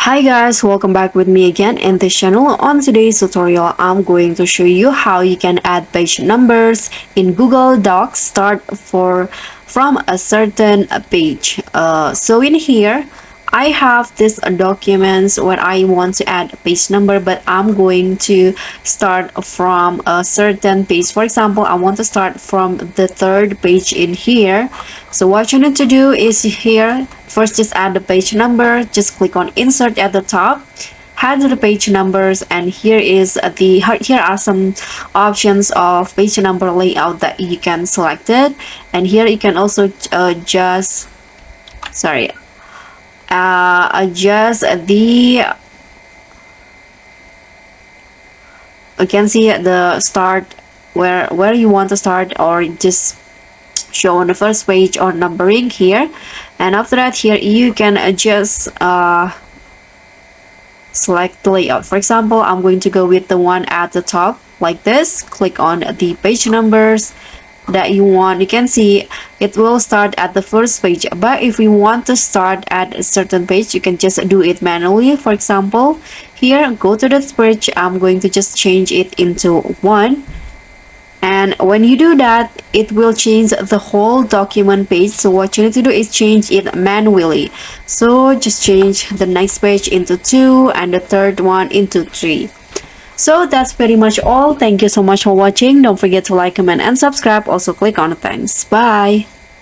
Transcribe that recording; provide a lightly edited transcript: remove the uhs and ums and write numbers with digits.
Hi guys, welcome back with me again in this channel. On today's tutorial, I'm going to show you how you can add page numbers in Google Docs from a certain page. So in here, I have this documents where I want to add a page number, but I'm going to start from a certain page. For example, I want to start from the third page in here. So what you need to do is here, first just add the page number, just click on insert at the top, add the page numbers, and here are some options of page number layout that you can select it. And here you can also adjust the you can see the start where you want to start, or just show on the first page or numbering here. And after that, here you can adjust select the layout. For example, I'm going to go with the one at the top like this. Click on the page numbers that you want. You can see it will start at the first page, but if we want to start at a certain page, you can just do it manually. For example, here, go to this page, I'm going to just change it into 1, and when you do that, it will change the whole document page. So what you need to do is change it manually. So just change the next page into 2 and the third one into 3. So that's pretty much all. Thank you so much for watching. Don't forget to like, comment, and subscribe. Also click on the thanks. Bye.